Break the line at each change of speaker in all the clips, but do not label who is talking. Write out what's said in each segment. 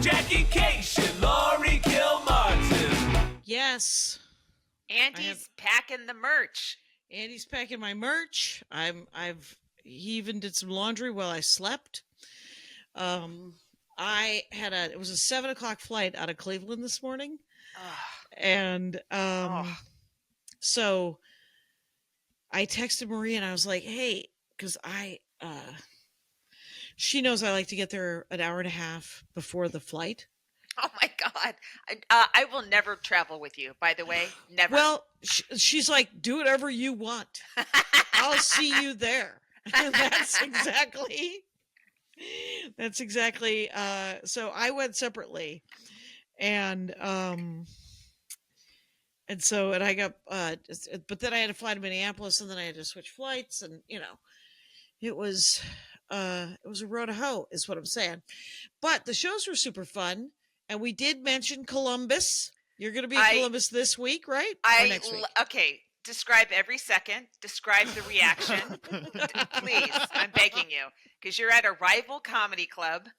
Jackie Kashian, Laurie Kilmartin.
Yes.
Andy's packing the merch.
Andy's packing my merch. He even did some laundry while I slept. It was a 7:00 flight out of Cleveland this morning. And so I texted Maria and I was like, hey, because she knows I like to get there an hour and a half before the flight.
Oh my God. I will never travel with you, by the way. Never.
Well, she's like, do whatever you want. I'll see you there. That's exactly. So I went separately, and I got, but then I had to fly to Minneapolis, and then I had to switch flights, and it was a road to hoe, is what I'm saying. But the shows were super fun, and we did mention Columbus. You're going to be in Columbus this week, right? Or next week?
Okay. Describe every second. Describe the reaction. Please, I'm begging you. Because you're at a rival comedy club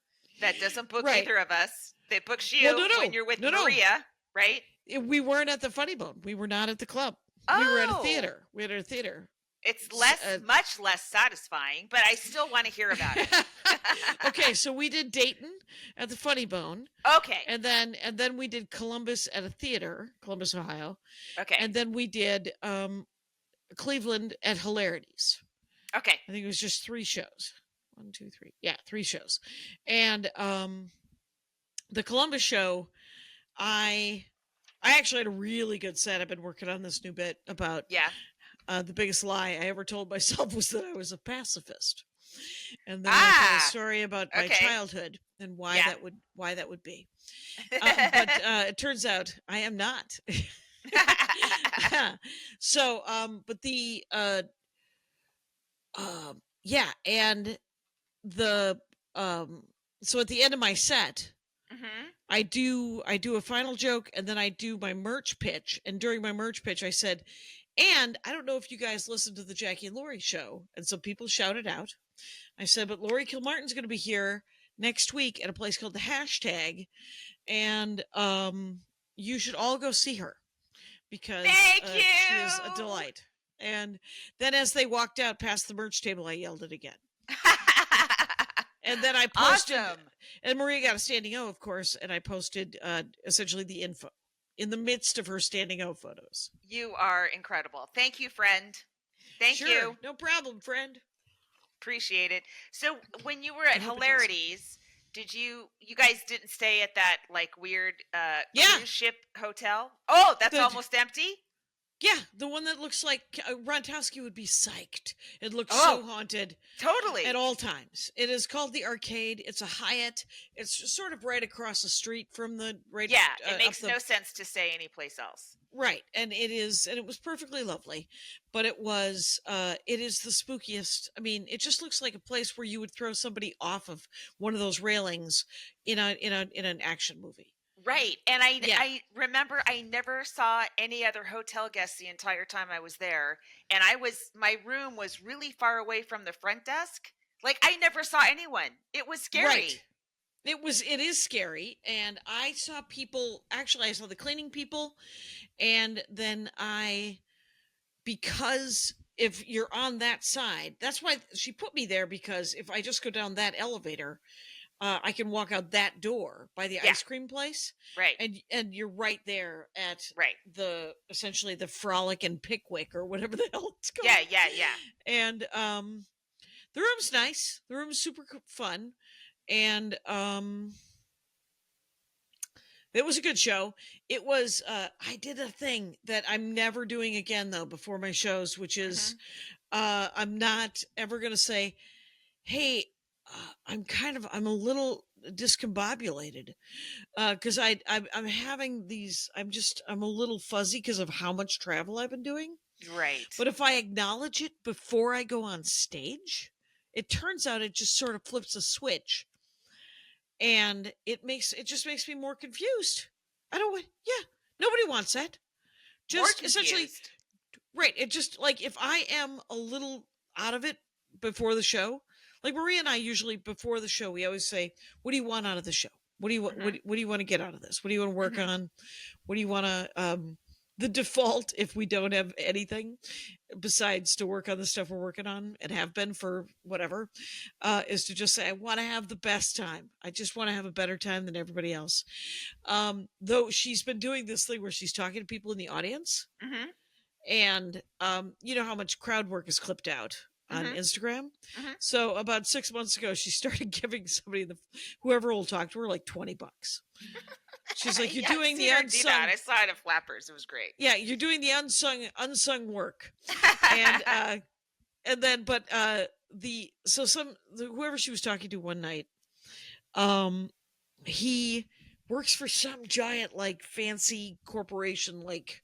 that doesn't book either of us. That books you when you're with Maria, right?
We weren't at the Funny Bone. We were not at the club. We were at a theater. We had a theater.
It's much less satisfying, but I still want to hear about it.
Okay, so we did Dayton at the Funny Bone.
Okay.
And then we did Columbus at a theater, Columbus, Ohio.
Okay.
And then we did Cleveland at Hilarities.
Okay.
I think it was just 3 shows. 1, 2, 3. Yeah, 3 shows. And the Columbus show, I actually had a really good set. I've been working on this new bit about the biggest lie I ever told myself was that I was a pacifist. And then I tell a story about my childhood and why that would be. But it turns out I am not. So, but the and the so at the end of my set, I do a final joke, and then I do my merch pitch. And during my merch pitch, I said, and I don't know if you guys listened to the Jackie and Laurie show, and some people shouted out. I said, but Laurie Kilmartin's going to be here next week at a place called the Hashtag, and you should all go see her because she is a delight. And then as they walked out past the merch table, I yelled it again. And then I posted, and Maria got a standing O, of course, and I posted essentially the info in the midst of her standing O photos.
You are incredible. Thank you, friend. Thank you.
No problem, friend.
Appreciate it. So when you were at Hilarities, did you guys didn't stay at that like weird cruise ship hotel? Oh, that's almost empty?
Yeah, the one that looks like Rontowski would be psyched. It looks so haunted.
Totally.
At all times. It is called the Arcade. It's a Hyatt. It's sort of right across the street from the...
it makes no sense to say anyplace else.
Right, and it was perfectly lovely. But it is the spookiest. I mean, it just looks like a place where you would throw somebody off of one of those railings in an action movie.
Right. And I remember I never saw any other hotel guests the entire time I was there. And my room was really far away from the front desk. Like I never saw anyone. It was scary.
Right. It is scary. And I saw people, actually I saw the cleaning people. And then because if you're on that side, that's why she put me there, because if I just go down that elevator, I can walk out that door by the ice cream place.
Right.
And you're right there at essentially the Frolic and Pickwick or whatever the hell it's called.
Yeah.
And the room's nice. The room's super fun. And it was a good show. It was I did a thing that I'm never doing again though before my shows, which is I'm not ever going to say, hey, I'm a little discombobulated because I'm having these. I'm a little fuzzy because of how much travel I've been doing.
Right.
But if I acknowledge it before I go on stage, it turns out it just sort of flips a switch, and it just makes me more confused. Nobody wants that. Just essentially, right. It just like if I am a little out of it before the show. Like Maria and I usually, before the show, we always say, what do you want out of the show? What do you what do you want to get out of this? What do you want to work on? What do you want to the default, if we don't have anything besides to work on the stuff we're working on and have been for whatever, is to just say, I want to have the best time. I just want to have a better time than everybody else. Though she's been doing this thing where she's talking to people in the audience, and you know how much crowd work is clipped out on Instagram. So about 6 months ago, she started giving somebody, whoever will talk to her, like $20. She's like, you're doing the unsung.
I saw it at Flappers. It was great.
Yeah, you're doing the unsung work. And then, but whoever she was talking to one night, he works for some giant, like, fancy corporation, like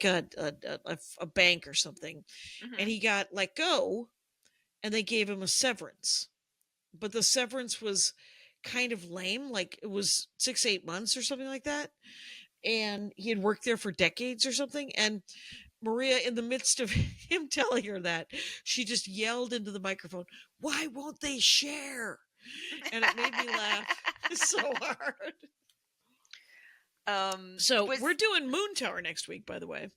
a bank or something, and he got let go, and they gave him a severance, but the severance was kind of lame, like it was 6-8 months or something like that, and he had worked there for decades or something. And Maria, in the midst of him telling her that, she just yelled into the microphone, "Why won't they share?" And it made me laugh so hard. We're doing Moon Tower next week, by the way.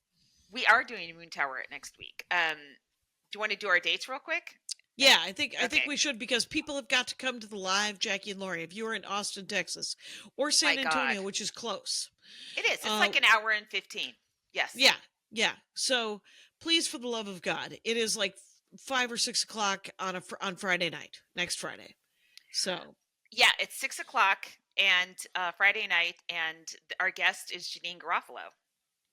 We are doing Moon Tower next week. Do you want to do our dates real quick?
Yeah, I think we should, because people have got to come to the live Jackie and Laurie. If you are in Austin, Texas, or San Antonio, which is close.
It is. It's like an hour and 15. Yes.
Yeah. So please, for the love of God, it is like 5 or 6 o'clock on Friday night, next Friday. So
yeah, it's 6 o'clock and Friday night, and our guest is Janine Garofalo.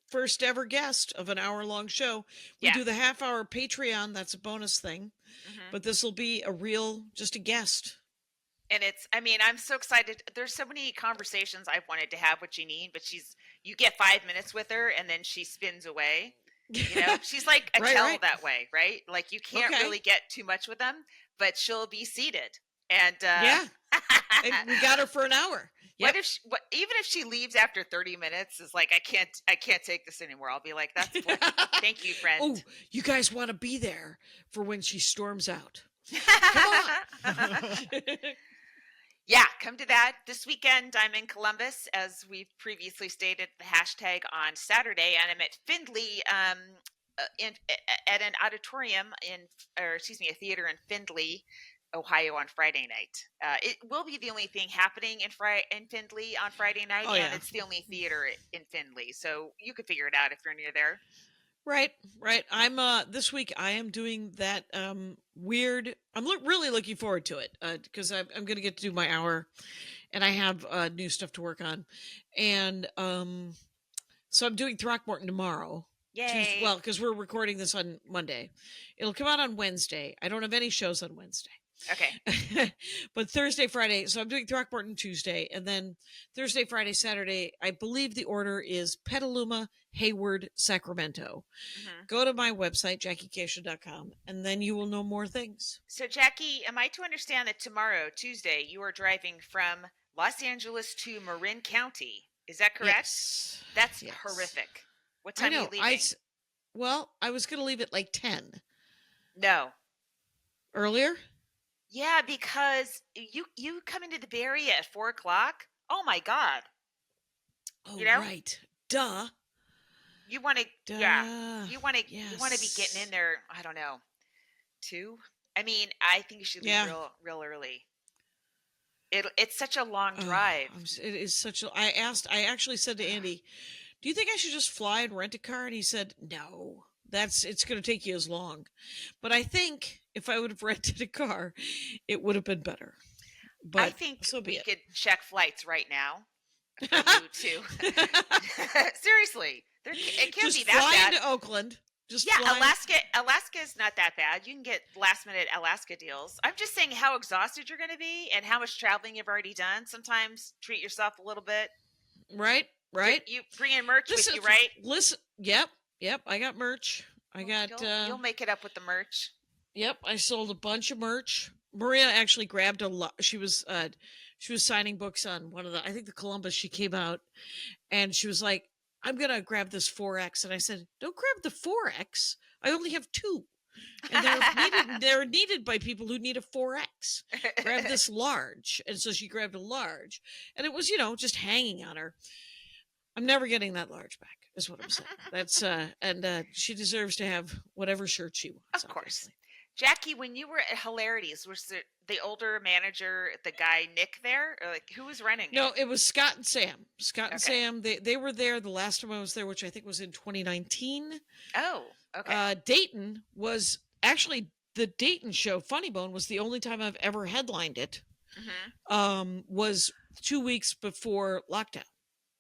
First ever guest of an hour-long show. We do the half-hour Patreon. That's a bonus thing. But this will be just a guest.
And I'm so excited. There's so many conversations I've wanted to have with Janine, but you get 5 minutes with her and then she spins away. You know, she's like a tell that way, right? Like, you can't really get too much with them, but she'll be seated. And
and we got her for an hour.
Yep. Even if she leaves after 30 minons, is like, I can't take this anymore. I'll be like, thank you, friend.
Oh, you guys want to be there for when she storms out. Come on.
Yeah, come to that. This weekend, I'm in Columbus, as we've previously stated, the hashtag on Saturday, and I'm at Findlay, at an auditorium a theater in Findlay, Ohio, on Friday night. It will be the only thing happening in Findlay on Friday night, and it's the only theater in Findlay, so you could figure it out if you're near there.
Right. I'm this week I am doing that weird. I'm really looking forward to it because I'm going to get to do my hour, and I have new stuff to work on, and so I'm doing Throckmorton tomorrow.
Yay!
Well, because we're recording this on Monday, it'll come out on Wednesday. I don't have any shows on Wednesday.
Okay.
But Thursday, Friday, so I'm doing Throckmorton Tuesday, and then Thursday, Friday, Saturday, I believe the order is Petaluma, Hayward, Sacramento. Go to my website, JackieKashian.com, and then you will know more things.
So, Jackie, am I to understand that tomorrow, Tuesday, you are driving from Los Angeles to Marin County? Is that correct?
Yes.
That's horrific. What time are you leaving?
I was going to leave at like 10.
No.
Earlier?
Yeah, because you come into the Bay Area at 4 o'clock. Oh my God!
Oh, right. Duh.
You want to? Yeah. You want to? Yes. You want to be getting in there. I don't know. 2. I mean, I think you should leave real early. It's such a long drive.
It is such a. I actually said to Andy, "Do you think I should just fly and rent a car?" And he said, "No. It's going to take you as long." But I think if I would have rented a car, it would have been better. But
I think we could check flights right now. Too. Seriously, it can't be that bad.
Just fly into Oakland.
Alaska is not that bad. You can get last minute Alaska deals. I'm just saying how exhausted you're going to be and how much traveling you've already done. Sometimes treat yourself a little bit.
Right.
You bring in merch with you, right?
Listen. Yep. I got merch.
You'll make it up with the merch.
Yep. I sold a bunch of merch. Maria actually grabbed a lot. She was signing books on one of I think the Columbus. She came out and she was like, "I'm going to grab this 4X." And I said, "Don't grab the 4X. I only have 2. And they're needed by people who need a 4X. Grab this large. And so she grabbed a large. And it was, just hanging on her. I'm never getting that large back, is what I'm saying. That's and she deserves to have whatever shirt she wants.
Of course. Jackie, when you were at Hilarities, was the older manager, the guy Nick there? Or like who was running it?
No, it was Scott and Sam. Scott and Sam, they were there the last time I was there, which I think was in 2019.
Oh, okay.
Dayton was actually the Dayton show. Funny Bone was the only time I've ever headlined it. Was 2 weeks before lockdown.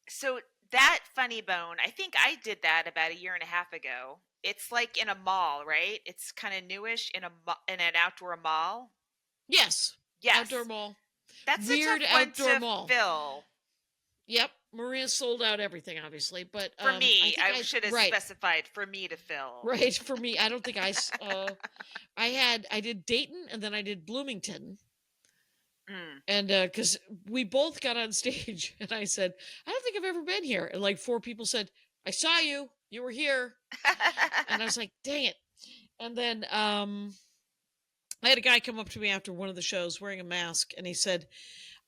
So that Funny Bone, I think I did that about a year and a half ago. It's like in a mall, right? It's kind of newish in an outdoor mall.
Yes. Outdoor mall.
That's
weird
a tough
outdoor
one to
mall.
fill.
Yep. Maria sold out everything, obviously, but
for me, I should have specified for me to fill.
Right, for me, I don't think I did Dayton and then I did Bloomington. And because we both got on stage and I said, I don't think I've ever been here. And like 4 people said, I saw you. You were here. And I was like, dang it. And then I had a guy come up to me after one of the shows wearing a mask. And he said,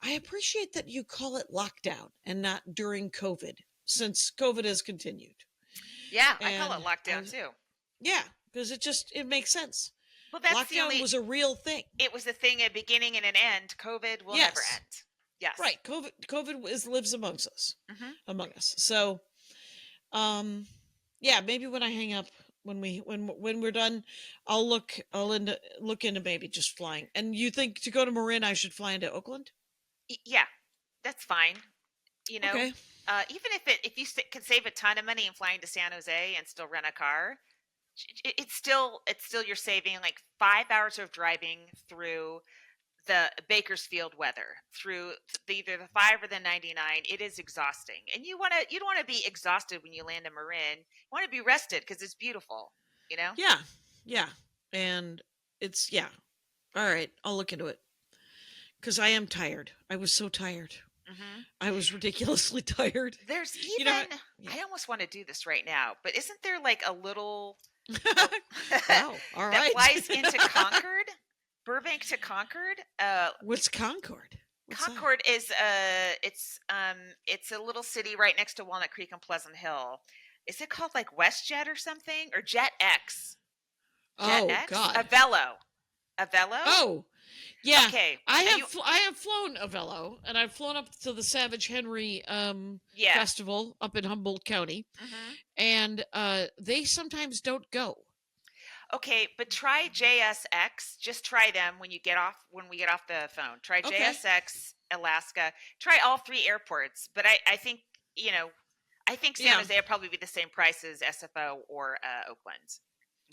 I appreciate that you call it lockdown and not during COVID, since COVID has continued.
Yeah, I call it lockdown too.
Yeah, because it makes sense.
Well, that's
lockdown was a real thing.
It was a thing, a beginning and an end. COVID will never end. Yes.
Right. COVID lives amongst us, among us. So, yeah, maybe when I hang up, when we're done, I'll look into maybe just flying. And you think to go to Marin, I should fly into Oakland?
Yeah, that's fine.
Okay.
Even if you can save a ton of money in flying to San Jose and still rent a car, it's still you're saving like 5 hours of driving through the Bakersfield weather, through either the 5 or the 99. It is exhausting, and you don't want to be exhausted when you land in Marin. You want to be rested because it's beautiful.
Yeah, and it's All right, I'll look into it because I am tired. I was so tired. I was ridiculously tired.
There's even I almost want to do this right now, but isn't there like a little
wow, all right.
that flies into Concord, Burbank to Concord?
What's Concord?
Concord is it's a little city right next to Walnut Creek and Pleasant Hill. Is it called like WestJet or something, or Jet X?
God,
Avello.
Oh, yeah.
Okay.
I have flown Avello, and I've flown up to the Savage Henry festival up in Humboldt County, and they sometimes don't go.
Okay, but try JSX. Just try them when we get off the phone. Try JSX, Alaska. Try all 3 airports. But I think San Jose will probably be the same price as SFO or Oakland.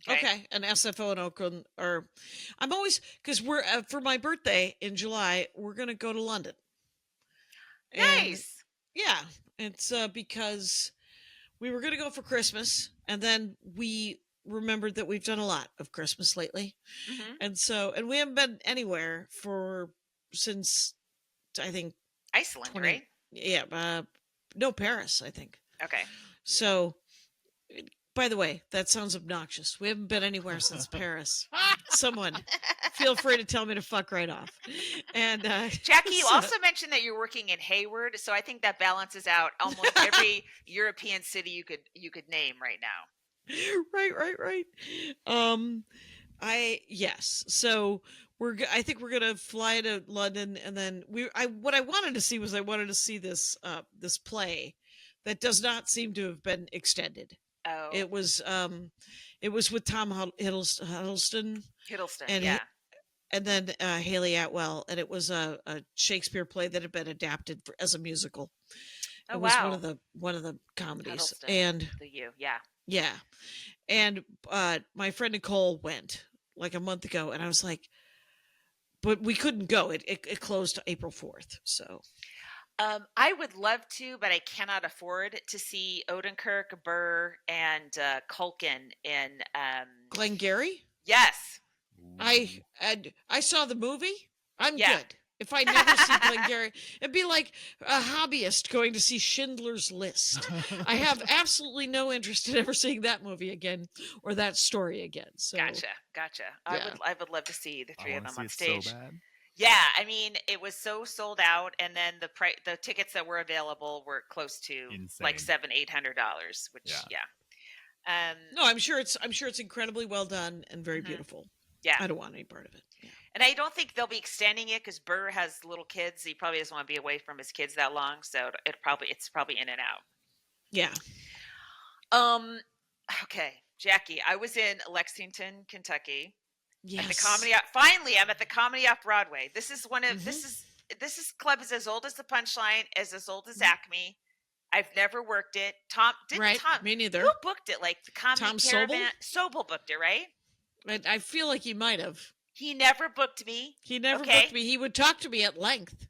Okay, and SFO and Oakland are. I'm always because we're for my birthday in July. We're gonna go to London.
Nice.
And, yeah, it's because we were gonna go for Christmas, and then we remembered that we've done a lot of Christmas lately, and we haven't been anywhere since I think
Iceland, right?
Yeah, no, Paris, I think.
Okay.
So. By the way, that sounds obnoxious. We haven't been anywhere since Paris. Someone, feel free to tell me to fuck right off. And
Jackie, you also mentioned that you're working in Hayward, so I think that balances out almost every European city you could name right now.
Right. Yes. So I think we're gonna fly to London, and then what I wanted to see was this play that does not seem to have been extended.
Oh.
It was with Tom Hiddleston, and and then Haley Atwell, and it was a Shakespeare play that had been adapted as a musical.
Oh,
it was one of the comedies, and and my friend Nicole went like a month ago, and I was like, but we couldn't go. It closed April 4th, so.
I would love to, but I cannot afford to see Odenkirk, Burr, and Culkin in
Glengarry.
Yes,
I saw the movie. I'm good. If I never see Glengarry, it'd be like a hobbyist going to see Schindler's List. I have absolutely no interest in ever seeing that movie again or that story again. So
Gotcha.
Yeah.
I would love to see the three of them on stage.
So bad.
Yeah, I mean, it was so sold out, and then the tickets that were available were close to like $700-800, which
no, I'm sure it's incredibly well done and very beautiful.
Yeah,
I don't want any part of it. Yeah.
And I don't think they'll be extending it because Burr has little kids. He probably doesn't want to be away from his kids that long, so it's probably in and out.
Yeah.
Okay, Jackie, I was in Lexington, Kentucky.
Yes.
At the comedy. Finally, I'm at the Comedy Off Broadway. This is one of this club is as old as the Punchline, as old as Acme. I've never worked it. Tom,
me neither.
Who booked it? Like the Comedy
Tom
Caravan? Sobel booked it, right?
I feel like he might have.
He never booked me.
Booked me. He would talk to me at length.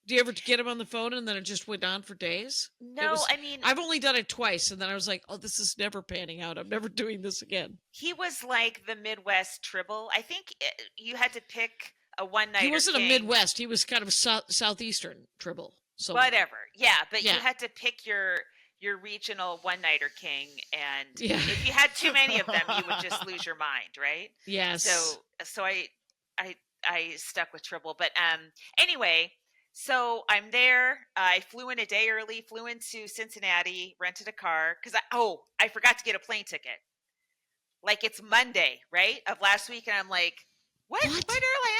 Do you ever get him on the phone and then it just went on for days?
No, I mean,
I've only done it twice, and then I was like, "Oh, this is never panning out. I'm never doing this again."
He was like the Midwest Tribble. I think you had to pick a one-nighter.
He wasn't a Midwest. He was kind of southeastern Tribble. So
whatever. Yeah, but you had to pick your regional one-nighter king, and if you had too many of them, you would just lose your mind, right?
Yes.
So I stuck with Tribble, but anyway. So I'm there. I flew in a day early, flew into Cincinnati, rented a car because I forgot to get a plane ticket. Like it's Monday, right, of last week, and I'm like, what early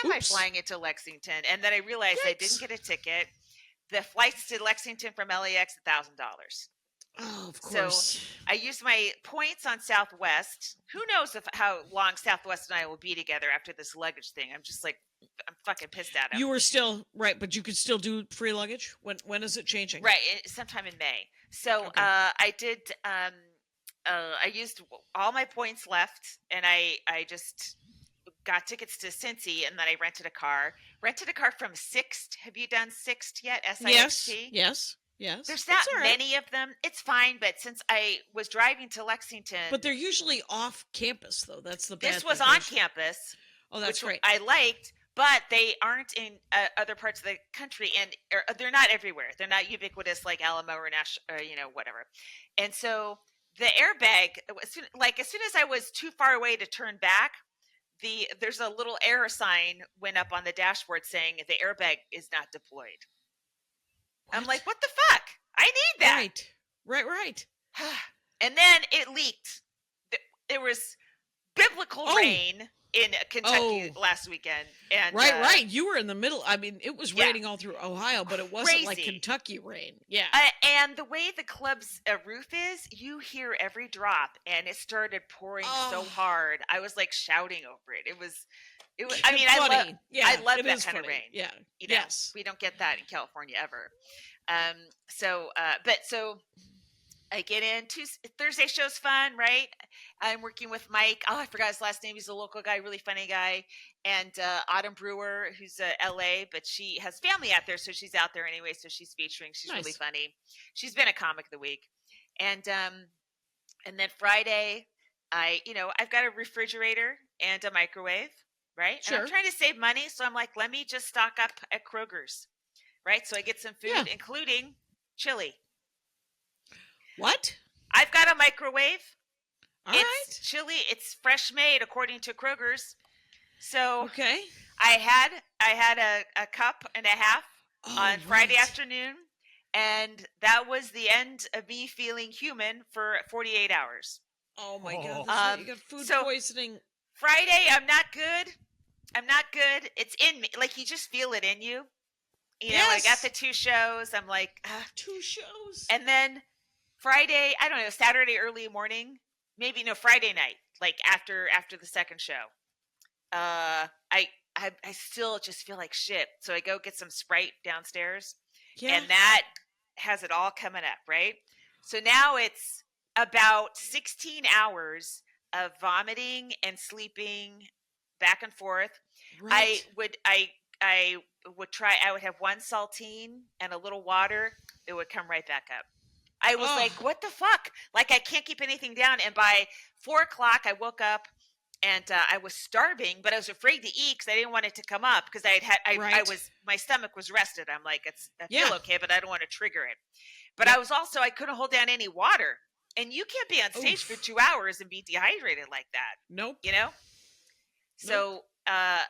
am I flying into Lexington? And then I realized I didn't get a ticket. The flights to Lexington from LAX $1,000.
Oh, of course.
So I used my points on Southwest. Who knows how long Southwest and I will be together after this luggage thing? I'm just like, I'm fucking pissed at him.
You were still right, but you could still do free luggage. When is it changing?
Right, sometime in May. So I did. I used all my points left, and I just got tickets to Cincy, and then I rented a car. Rented a car from Sixt. Have you done Sixt yet? SIXT?
Yes.
There's not many of them. It's fine, but since I was driving to Lexington,
but they're usually off campus, though. That's the bad
This was
thing.
on campus.
Oh, that's
which
right.
I liked. But they aren't in other parts of the country, and they're not everywhere. They're not ubiquitous like Alamo or Nash, or whatever. And so the airbag, as soon as I was too far away to turn back, there's a little error sign went up on the dashboard saying the airbag is not deployed. What? I'm like, what the fuck? I need that.
Right.
And then it leaked. There was biblical rain in Kentucky last weekend. And
right. You were in the middle. I mean, it was raining all through Ohio, but it wasn't like Kentucky rain. Yeah.
And the way the club's roof is, you hear every drop, and it started pouring so hard. I was like shouting over it. It was. I mean, I love that kind of rain.
Yeah.
Yes. We don't get that in California ever. So I get in. Thursday show's fun, right? I'm working with Mike. Oh, I forgot his last name. He's a local guy, really funny guy. And Autumn Brewer, who's LA, but she has family out there, so she's out there anyway. So she's featuring. She's really funny. She's been a comic of the week. And then Friday, I've got a refrigerator and a microwave, right?
Sure.
And I'm trying to save money, so I'm like, let me just stock up at Kroger's, right? So I get some food, including chili.
What?
I've got a microwave.
It's
chili. It's fresh made according to Kroger's. So
okay.
I had a cup and a half on Friday afternoon, and that was the end of me feeling human for 48 hours.
Oh my God. You got food poisoning.
Friday, I'm not good. It's in me. Like you just feel it in you. I got the 2 shows. I'm like,
2 shows.
And then Friday, I don't know, Saturday early morning, Friday night, like after the second show. I still just feel like shit. So I go get some Sprite downstairs, and that has it all coming up, right? So now it's about 16 hours of vomiting and sleeping back and forth.
Right.
I would have 1 saltine and a little water. It would come right back up. I was like, what the fuck? Like, I can't keep anything down. And by 4:00, I woke up and I was starving, but I was afraid to eat because I didn't want it to come up because my stomach was rested. I'm like, I feel okay, but I don't want to trigger it. But I couldn't hold down any water, and you can't be on stage for 2 hours and be dehydrated like that.
Nope.
You know. So I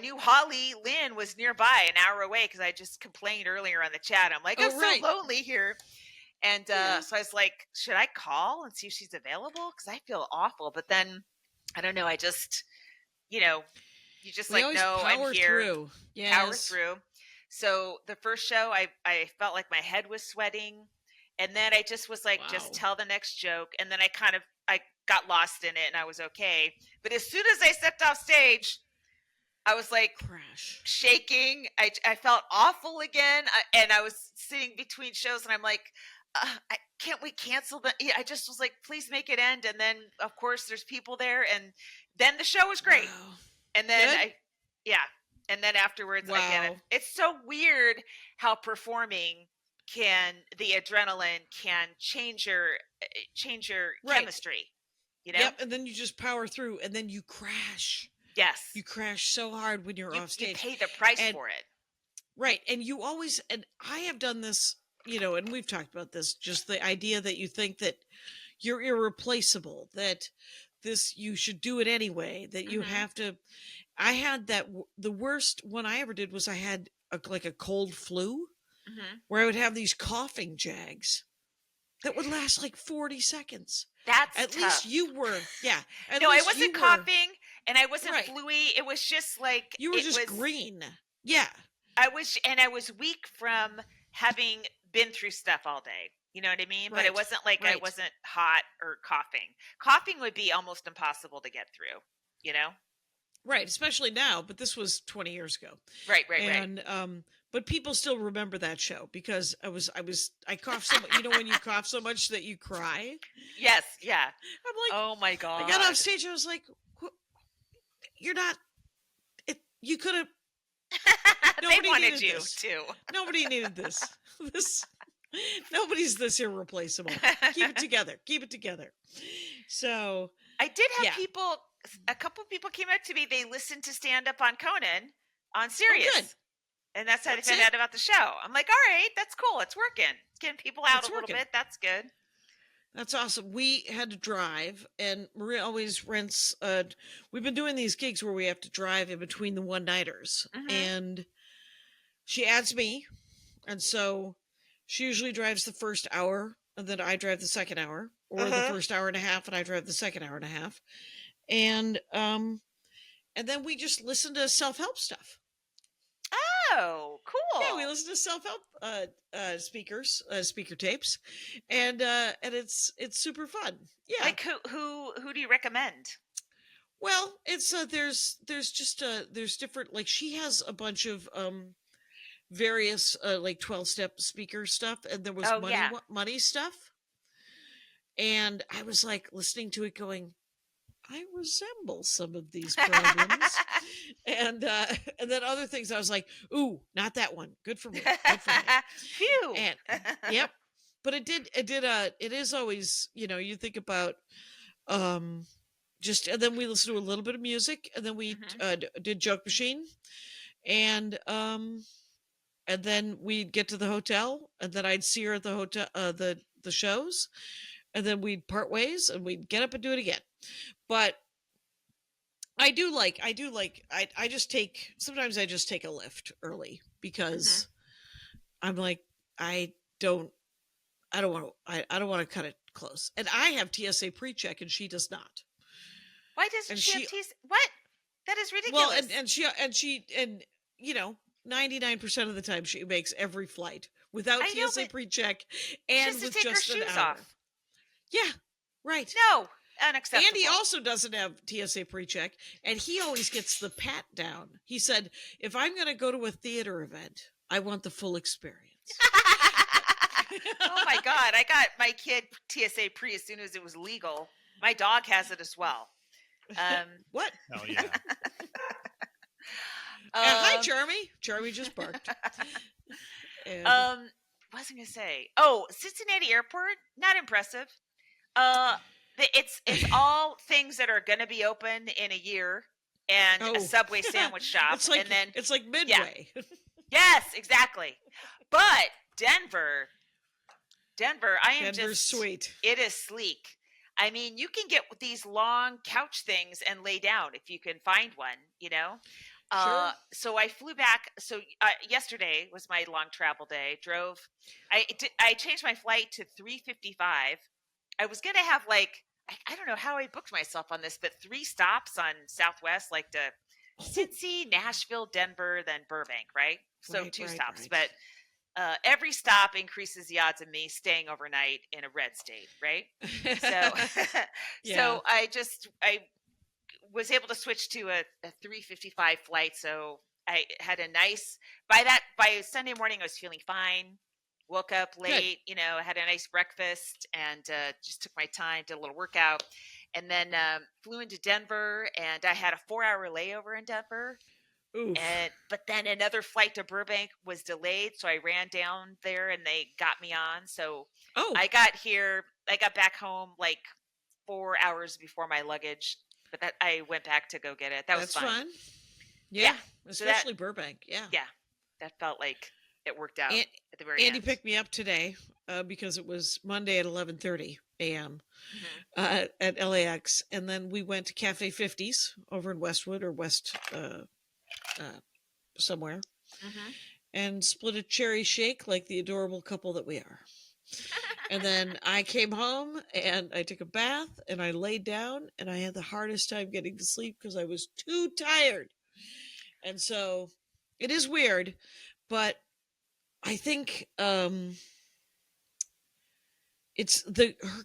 knew Holly Lynn was nearby, an hour away, because I just complained earlier on the chat. I'm like, I'm so lonely here. And so I was like, should I call and see if she's available? Because I feel awful. But then, I don't know. I just, you just like, no, I'm here. Power through. So the first show, I felt like my head was sweating. And then I just was like, just tell the next joke. And then I got lost in it and I was okay. But as soon as I stepped off stage, I was like shaking. I felt awful again. And I was sitting between shows and I'm like, can't we cancel the? I just was like, please make it end. And then, of course, there's people there, and then the show was great. Wow. And then and then afterwards, again, it's so weird how performing the adrenaline can change your chemistry. You know?
Yep. And then you just power through, and then you crash.
Yes,
you crash so hard when you're off stage.
You pay the price for it.
Right, and you always, and I have done this. And we've talked about this, just the idea that you think that you're irreplaceable, that you should do it anyway, that you have to. I had that, the worst one I ever did was I had a cold flu where I would have these coughing jags that would last like 40 seconds.
That's
at
tough.
least you were,
No, I wasn't coughing and I wasn't fluey. It was just like,
you were just green. Yeah.
I was weak from having been through stuff all day. You know what I mean? But it wasn't like I wasn't hot or coughing. Coughing would be almost impossible to get through, Right,
especially now, but this was 20 years ago.
Right.
And but people still remember that show because I coughed so much. When you cough so much that you cry?
Yes, yeah.
I'm like,
oh my God.
I got off stage, I was like, you're not you could have.
They wanted you too.
Nobody needed this. Nobody's this irreplaceable. Keep it together. So
I did have people. A couple of people came up to me. They listened to stand up on Conan on Sirius, and that's how they found out about the show. I'm like, all right, that's cool. It's working. It's getting people out a little bit. That's good.
That's awesome. We had to drive, and Maria always rents. We've been doing these gigs where we have to drive in between the one-nighters, and she adds me, and so she usually drives the first hour, and then I drive the second hour, or the first hour and a half, and I drive the second hour and a half, and then we just listen to self-help stuff.
Oh, cool!
Yeah, we listen to self-help speaker tapes, and it's super fun. Yeah,
like who do you recommend?
Well, it's there's different, like, she has a bunch of various like 12-step speaker stuff, and there was money stuff, and I was like listening to it going, I resemble some of these problems. and then other things I was like, ooh, not that one. Good for me.
Phew.
And yep. But it is always, you think about and then we listen to a little bit of music, and then we did Joke Machine, and then we'd get to the hotel, and then I'd see her at the hotel, the shows, and then we'd part ways, and we'd get up and do it again. But I sometimes I just take a lift early because I'm like, I don't want to cut it close. And I have TSA pre-check and she does not.
Why doesn't she have TSA? What? That is ridiculous.
Well, and 99% of the time she makes every flight without TSA pre-check and with just an hour. Off. Yeah, right.
No. Unacceptable.
Andy also doesn't have TSA pre-check, and he always gets the pat down. He said, if I'm going to go to a theater event, I want the full experience.
Oh my God. I got my kid TSA pre as soon as it was legal. My dog has it as well.
What?
Oh, yeah.
Hi, Jeremy. Jeremy just barked.
What was I going to say? Oh, Cincinnati Airport. Not impressive. It's all things that are going to be open in a year, and a Subway sandwich shop, and then
it's like Midway.
Yeah. Yes, exactly. But Denver's
sweet.
It is sleek. I mean, you can get these long couch things and lay down if you can find one,
Sure.
So I flew back. So yesterday was my long travel day. I changed my flight to 3:55. I was going to have I don't know how I booked myself on this, but 3 stops on Southwest, like to Cincy, Nashville, Denver, then Burbank, right? So 2 stops.
Right.
But every stop increases the odds of me staying overnight in a red state, right? So, so I was able to switch to a 3:55 flight. So I had a nice, by Sunday morning, I was feeling fine. Woke up late, had a nice breakfast, and just took my time, did a little workout, and then flew into Denver, and I had a 4-hour layover in Denver.
Oof.
But then another flight to Burbank was delayed, so I ran down there and they got me on. So I got back home like 4 hours before my luggage, but I went back to go get it. That's
fun. Yeah. Especially Burbank. Yeah.
Yeah. That felt like it worked out at the very
Andy
end.
picked me up today because it was Monday at 11:30 a.m. At LAX, and then we went to Cafe 50s over in Westwood or West somewhere, and split a cherry shake like the adorable couple that we are. And then I came home and I took a bath and I laid down and I had the hardest time getting to sleep because I was too tired. And so it is weird, but I think her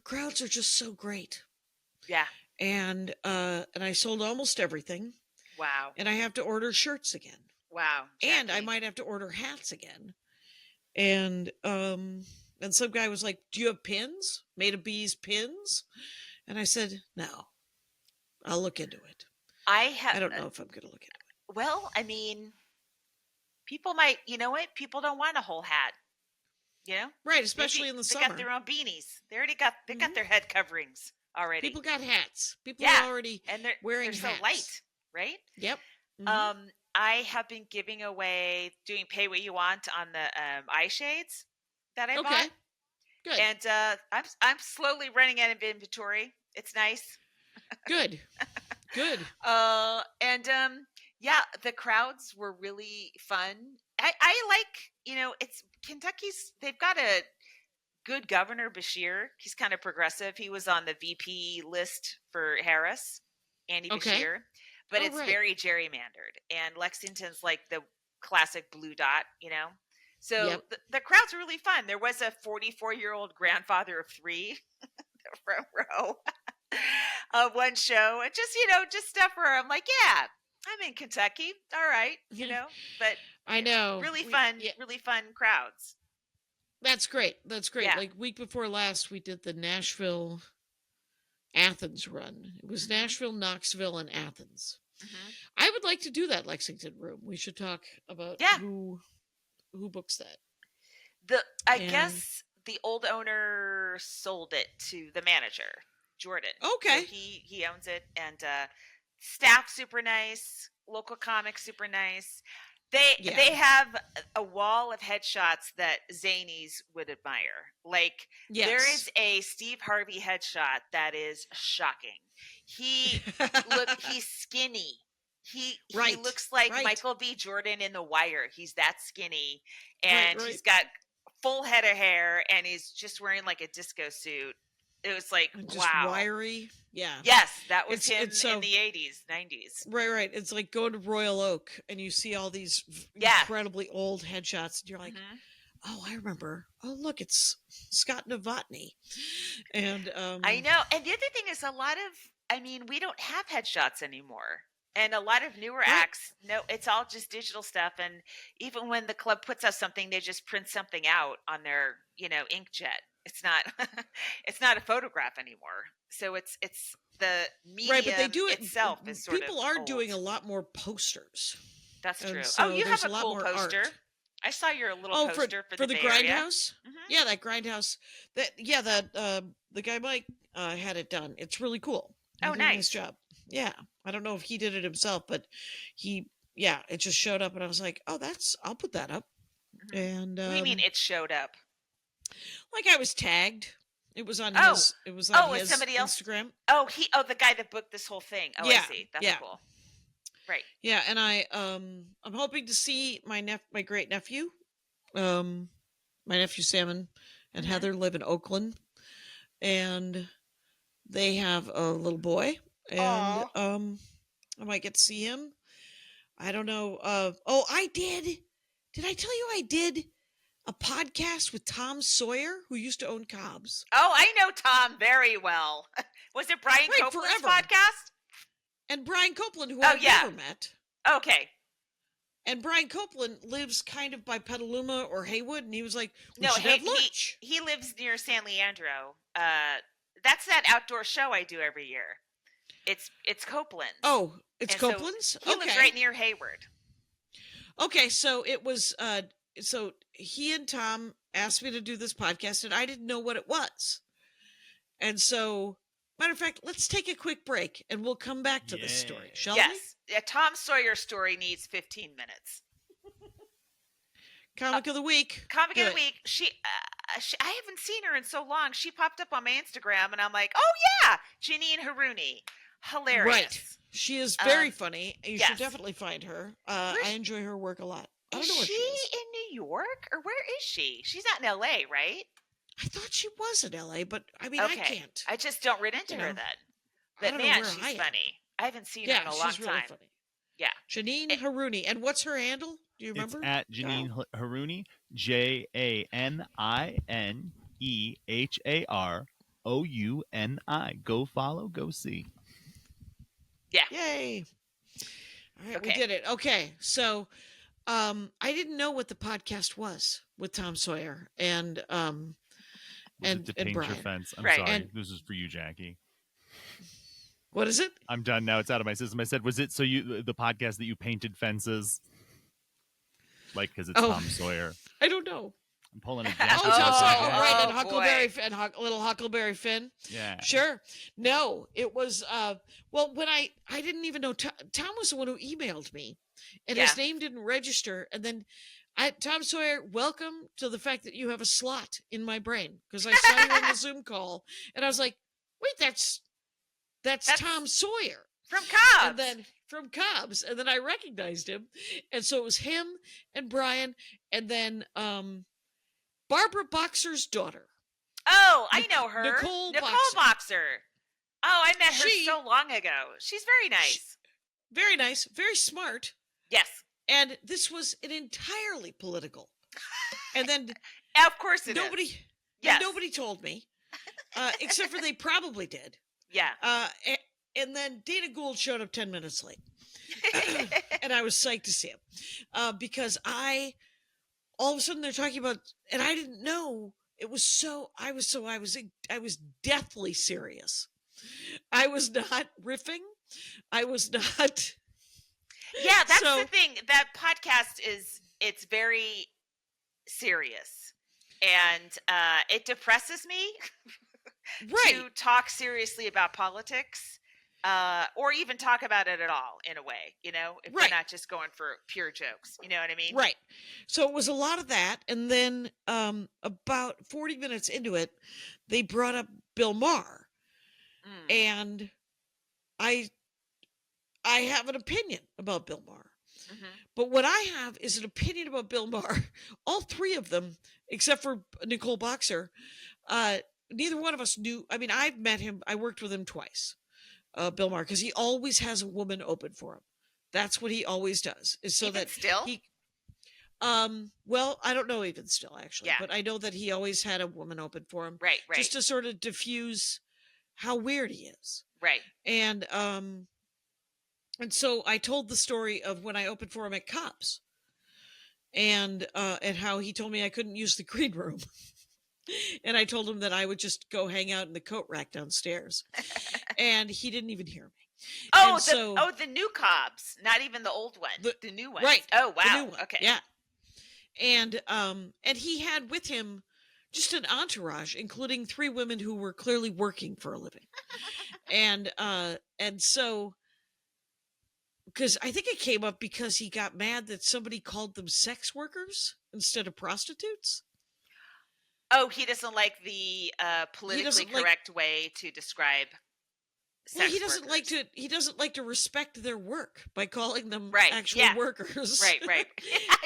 crowds are just so great.
Yeah.
And I sold almost everything.
Wow.
And I have to order shirts again.
Wow. Jackie.
And I might have to order hats again. And some guy was like, "Do you have pins? Made of bees pins?" And I said, "No. I'll look into it." I don't know if I'm going to look into it.
Well, I mean, people might, people don't want a whole hat.
Right, especially in the summer.
They got their own beanies. They got their head coverings already.
People got hats. People are already wearing
hats.
They're
so light, right?
Yep.
I have been giving away, doing pay what you want on the eye shades that I bought.
Good.
And I'm slowly running out of inventory. It's nice.
Good.
The crowds were really fun. I like, it's Kentucky's, they've got a good governor, Bashir. He's kind of progressive. He was on the VP list for Harris, Andy Bashir. But it's very gerrymandered. And Lexington's like the classic blue dot, So the crowds are really fun. There was a 44-year-old grandfather of 3, the front row of one show. And just stuff where I'm like, yeah, I'm in Kentucky. All right, But
I know.
Really fun crowds.
That's great.
Yeah.
Like week before last, we did the Nashville Athens run. It was Nashville, Knoxville, and Athens. I would like to do that Lexington room. We should talk about who books that.
I guess the old owner sold it to the manager, Jordan.
Okay.
So he owns it, and staff super nice, local comics super nice. They have a wall of headshots that zanies would admire. Like there is a Steve Harvey headshot that is shocking. He's skinny. He looks like Michael B. Jordan in The Wire. He's that skinny, and he's got full head of hair, and he's just wearing like a disco suit. It was like,
just
wow,
wiry. Yeah.
Yes, that was him in the 80s, 90s.
Right. It's like going to Royal Oak and you see all these incredibly old headshots, and you're like, "Oh, I remember. Oh, look, it's Scott Novotny." And
I know. And the other thing is we don't have headshots anymore. And a lot of newer acts, it's all just digital stuff. And even when the club puts out something, they just print something out on their, inkjet. It's not a photograph anymore. So it's the medium
but they do it
itself is sort of
people are
old.
doing a lot more posters.
That's true.
So
you have a
lot
cool
more
poster.
Art.
I saw your little poster for the Bay
Grindhouse.
Area.
Yeah, that Grindhouse. The guy Mike had it done. It's really cool.
Oh,
He did a nice job. Yeah. I don't know if he did it himself, but it just showed up and I was like, oh, I'll put that up.
Mm-hmm.
And
what do you mean it showed up?
Like I was tagged. It was on his
somebody else?
Instagram.
The guy that booked this whole thing. Oh, yeah. I see. That's cool. Right.
Yeah, and I'm hoping to see my great nephew. My nephew Sam and Heather live in Oakland, and they have a little boy, and I might get to see him. I don't know. I did. Did I tell you I did a podcast with Tom Sawyer, who used to own Cobb's?
Oh, I know Tom very well. Was it Brian Copeland's podcast?
And Brian Copeland, who I've never met.
Okay.
And Brian Copeland lives kind of by Petaluma or Haywood, and he was like, we should have lunch.
He lives near San Leandro. That's that outdoor show I do every year. It's Copeland's.
Oh, it's Copeland's?
So he lives right near Hayward.
Okay, so it was so he and Tom asked me to do this podcast, and I didn't know what it was. And so, matter of fact, let's take a quick break, and we'll come back to this story, shall we?
Yes. A Tom Sawyer story needs 15 minutes.
Comic of the week.
Comic of the week. She I haven't seen her in so long. She popped up on my Instagram, and I'm like, oh, yeah, Janine Haruni. Hilarious. Right.
She is very funny. You should definitely find her. I enjoy her work a lot. I don't know where she is.
In New York? Or where is she? She's not in L.A., right?
I thought she was in L.A., but I mean, I can't.
I just don't run into her then. But man, she's funny. I haven't seen her in a long
she's really
time.
Funny.
Yeah.
Janine Haruni. And what's her handle? Do you remember?
It's at Janine Haruni, JANINEHAROUNI. Go follow, go see.
Yeah.
Yay. All right, we did it. Okay. So I didn't know what the podcast was with Tom Sawyer and
and paint
Brian.
Your fence. I'm
right.
sorry.
And,
this is for you, Jackie.
What is it?
I'm done now. It's out of my system. I said, was it the podcast that you painted fences? Like, because it's Tom Sawyer.
I don't know.
I'm pulling a
Tom Sawyer, right? And Huckleberry Finn, little Huckleberry Finn.
Yeah.
Sure. No, it was. When I didn't even know Tom was the one who emailed me, and his name didn't register. And then Tom Sawyer, welcome to the fact that you have a slot in my brain, because I saw you on the Zoom call, and I was like, wait, that's Tom Sawyer.
From Cobb's.
And then from Cobb's. And then I recognized him. And so it was him and Brian and then Barbara Boxer's daughter.
Oh, I know her.
Nicole
Boxer. Oh, I met her so long ago. She's very nice.
Very nice. Very smart.
Yes.
And this was an entirely political. And then
of course it
nobody
is. Yes.
Nobody told me. Except for they probably did.
Yeah.
And then Dana Gould showed up 10 minutes late. And I was psyched to see him. Because all of a sudden they're talking about, and I didn't know it was I was deathly serious. I was not riffing. I was not.
Yeah, that's the thing. That podcast it's very serious. And it depresses me to talk seriously about politics. Or even talk about it at all, in a way, if we're not just going for pure jokes, you know what I mean?
Right. So it was a lot of that. And then about 40 minutes into it, they brought up Bill Maher. And I have an opinion about Bill Maher. Mm-hmm. But what I have is an opinion about Bill Maher. All three of them, except for Nicole Boxer, neither one of us knew. I mean, I've met him. I worked with him twice. Bill Maher, because he always has a woman open for him. That's what he always does. Is so
even
that
still?
He, well, I don't know even still actually, but I know that he always had a woman open for him,
right,
just to sort of diffuse how weird he is,
right.
And so I told the story of when I opened for him at Cobb's, and how he told me I couldn't use the green room. And I told him that I would just go hang out in the coat rack downstairs. And he didn't even hear me.
Oh, the new Cobb's, not even the old one. The new one.
Right.
Oh, wow.
The new one.
Okay.
Yeah. And he had with him just an entourage, including 3 women who were clearly working for a living. And so, because I think it came up because he got mad that somebody called them sex workers instead of prostitutes.
Oh, he doesn't like the politically correct way to describe sex workers.
He doesn't like to respect their work by calling them
Right,
actual
yeah.
workers.
Right.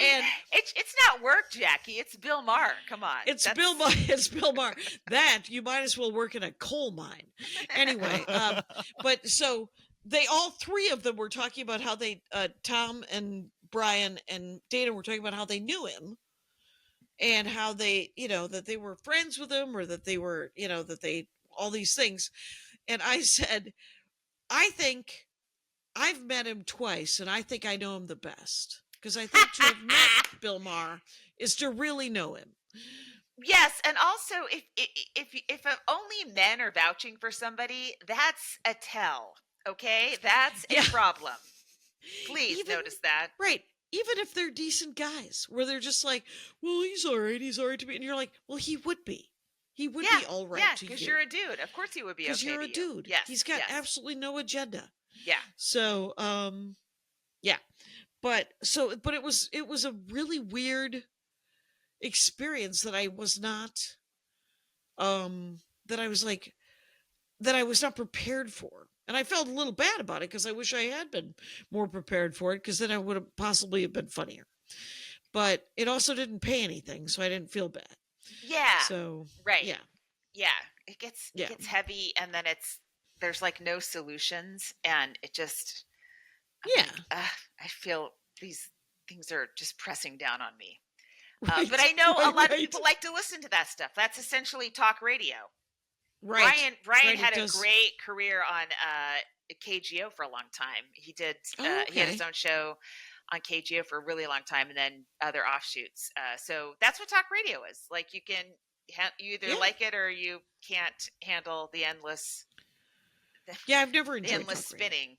And
it's not work, Jackie. It's Bill Maher. Come on.
Bill Maher. It's Bill Maher. That you might as well work in a coal mine. Anyway, but so they all 3 of them were talking about how they Tom and Brian and Dana were talking about how they knew him and how they, that they were friends with him, or that they were, that they all these things. And I said, I think I've met him twice, and I think I know him the best. Because I think to have met Bill Maher is to really know him.
Yes, and also if only men are vouching for somebody, that's a tell. Okay, that's a problem. Please notice that.
Right. Even if they're decent guys, where they're just like, well, he's all right to me. And you're like, well, he would be. He would be all right to you.
Because you're a dude. Of course he would be okay.
Because you're a dude.
Yes.
He's got absolutely no agenda.
Yeah.
So, yeah. But it was a really weird experience that I was not, that I was not prepared for. And I felt a little bad about it because I wish I had been more prepared for it, because then I would have possibly have been funnier. But it also didn't pay anything, so I didn't feel bad.
Yeah.
So
right.
Yeah.
Yeah. It gets heavy, and then there's like no solutions, and it just I feel these things are just pressing down on me.
Right,
but I know a lot of people like to listen to that stuff. That's essentially talk radio.
Right.
Brian had a great career on KGO for a long time. He did. He had his own show on KGO for a really long time, and then other offshoots. So that's what talk radio is. Like, you can you either like it or you can't handle the endless.
Yeah, I've never enjoyed
endless spinning.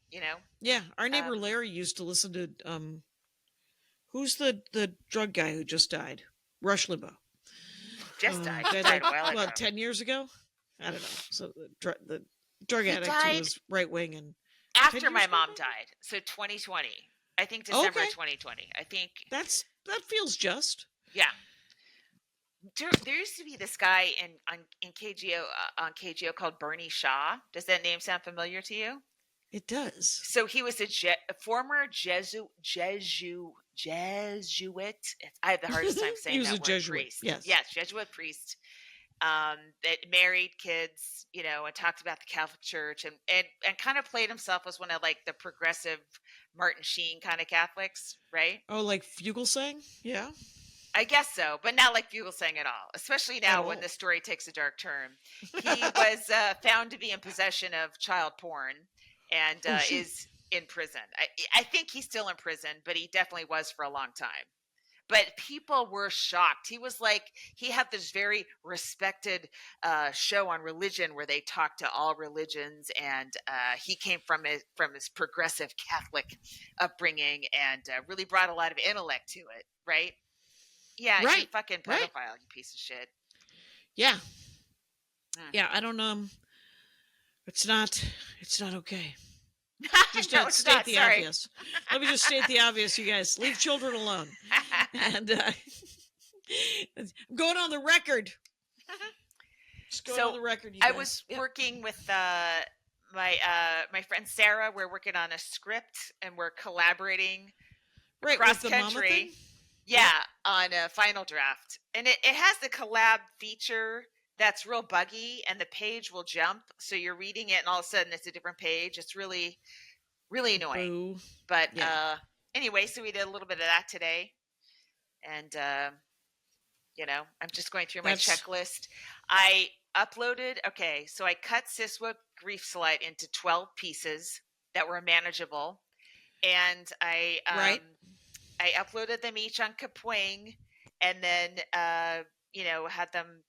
Yeah, our neighbor Larry used to listen to who's the drug guy who just died? Rush Limbaugh.
Just died. Died a while ago.
10 years ago? I don't know. So the drug addict who was right wing, and
after my mom died, so 2020. I think December 2020. I think
that feels just.
Yeah. There used to be this guy in KGO on KGO called Bernie Shaw. Does that name sound familiar to you?
It does.
So he was a former Jesuit. I have the hardest time saying
he was
that
a
word.
Jesuit.
Priest.
Yes,
Jesuit priest. That married kids, and talked about the Catholic Church, and kind of played himself as one of like the progressive Martin Sheen kind of Catholics, right?
Oh, like Fugelsang? Yeah.
I guess so, but not like Fugelsang at all, especially now when the story takes a dark turn. He was found to be in possession of child porn, and is in prison. I think he's still in prison, but he definitely was for a long time. But people were shocked. He was like, he had this very respected show on religion where they talked to all religions, and he came from his progressive Catholic upbringing, and really brought a lot of intellect to it, right? Yeah,
right.
You fucking pedophile, you piece of shit.
Yeah. Yeah, I don't know. It's not okay. Just
no,
state the obvious. Let me just state the obvious, you guys. Leave children alone. And I'm going on the record. Just going on the record, you guys.
I was working with my friend Sarah. We're working on a script, and we're collaborating across
with
country. Yeah, on a final draft. And it has the collab feature that's real buggy, and the page will jump. So you're reading it, and all of a sudden it's a different page. It's really, really annoying.
Boo.
But anyway, so we did a little bit of that today. And, I'm just going through my checklist. I uploaded, so I cut Siswa Grief Slut into 12 pieces that were manageable. And I uploaded them each on Kapwing, and then, had them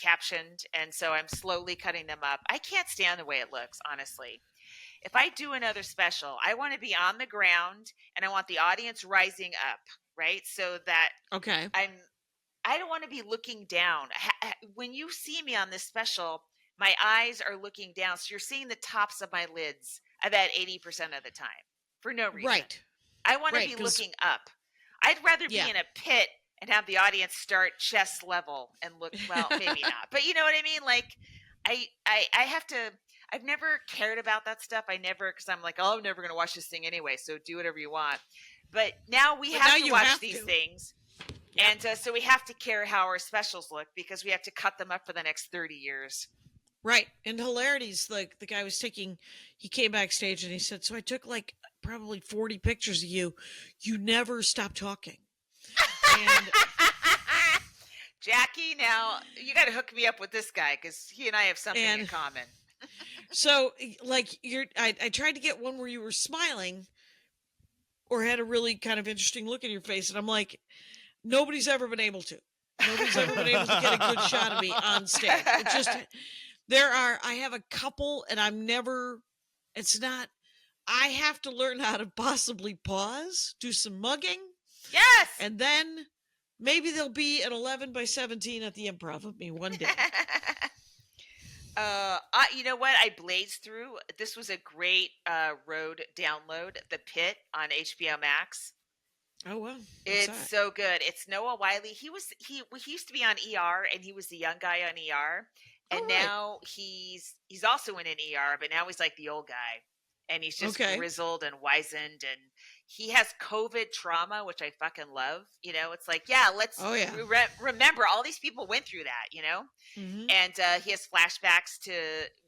captioned. And so I'm slowly cutting them up. I can't stand the way it looks, honestly. If I do another special, I want to be on the ground, and I want the audience rising up, right? So that I I don't want to be looking down. When you see me on this special, my eyes are looking down. So you're seeing the tops of my lids about 80% of the time for no reason.
Right.
I want to
Right,
be
'cause-
looking up. I'd rather
Yeah.
be in a pit and have the audience start chest level and look, well, maybe not. But you know what I mean? Like, I have to, I've never cared about that stuff. Because I'm like, oh, I'm never going to watch this thing anyway. So do whatever you want. But now we
But
have
now
to
you
watch
have
these
to.
things.
Yep.
And so we have to care how our specials look because we have to cut them up for the next 30 years.
Right. And hilarities, like the guy was taking, he came backstage and he said, so I took like probably 40 pictures of you. You never stop talking. And
Jackie, now you got to hook me up with this guy because he and I have something in
And-
common.
so like I tried to get one where you were smiling or had a really kind of interesting look in your face. And I'm like, nobody's ever been able to. Nobody's ever been able to get a good shot of me on stage. It just, I have a couple and I have to learn how to possibly pause, do some mugging.
Yes.
And then maybe there'll be an 11 by 17 at the Improv of me one day.
You know what? I blazed through. This was a great road download, The Pit on HBO Max.
Oh, wow.
It's so good. It's Noah Wiley. He used to be on ER, and he was the young guy on ER, and
right.
now he's also in an ER, but now he's like the old guy, and he's just grizzled and wizened, and he has COVID trauma, which I fucking love. You know, it's like, yeah, let's remember all these people went through that, you know, and he has flashbacks to,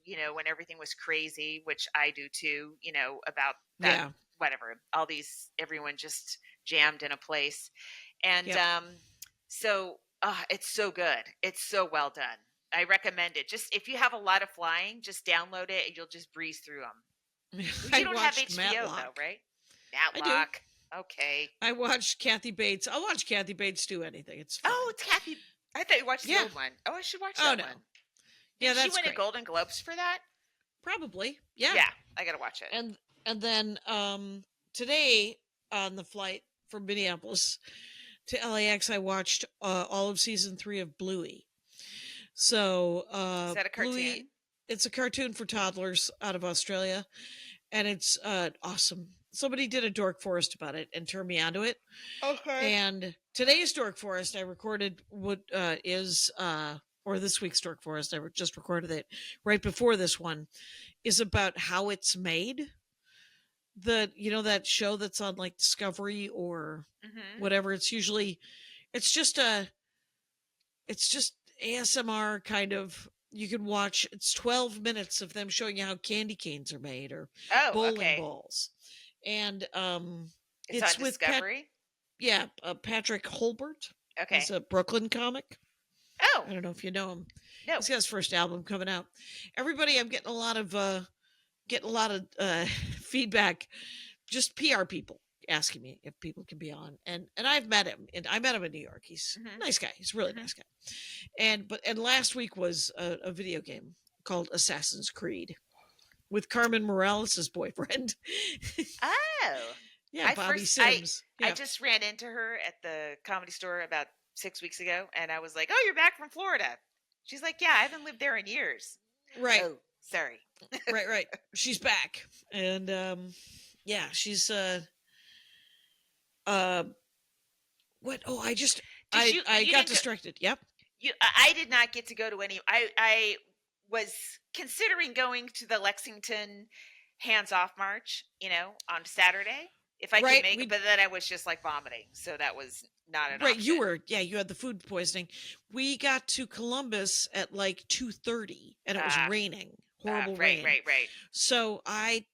you know, when everything was crazy, which I do too, you know, about that, whatever, everyone just jammed in a place. And so it's so good. It's so well done. I recommend it. Just if you have a lot of flying, just download it and you'll just breeze through them. You don't have HBO
Matlock.
though, right? Matlock. Okay.
I watched Kathy Bates. I'll watch Kathy Bates do anything. It's fine.
Oh, it's Kathy. I thought you watched the old one. Oh, I should watch that one.
Yeah,
Did
that's
she win
great.
a Golden Globes for that?
Probably. Yeah.
Yeah, I gotta watch it.
And then today on the flight from Minneapolis to LAX, I watched all of season 3 of Bluey. So
is that a cartoon?
Bluey, it's a cartoon for toddlers out of Australia, and it's awesome. Somebody did a Dork Forest about it and turned me onto it.
Okay.
And today's Dork Forest, I recorded or this week's Dork Forest, I just recorded it right before this one, is about how it's made. That show that's on like Discovery or whatever. It's just ASMR kind of. You can watch. It's 12 minutes of them showing you how candy canes are made or bowling balls, and
it's on
with
Discovery.
Patrick Holbert.
Okay,
he's a Brooklyn comic.
Oh,
I don't know if you know him.
No,
he's got his first album coming out. Everybody, I'm getting a lot of feedback. Just PR people asking me if people can be on, and I've met him, and I met him in New York. He's a nice guy. He's a really nice guy. And last week was a video game called Assassin's Creed with Carmen Morales' boyfriend.
Oh,
yeah, Bobby Sims.
I just ran into her at the Comedy Store about 6 weeks ago, and I was like, "Oh, you're back from Florida." She's like, "Yeah, I haven't lived there in years."
Right.
Oh, sorry.
right. She's back, and she's what? Oh, I got distracted. Yep.
I did not get to go to any. I was considering going to the Lexington Hands Off March, on Saturday if I could make it, but then I was just like vomiting, so that was not an option.
You had the food poisoning. We got to Columbus at like 2:30, and it was raining, horrible rain.
Right.
So I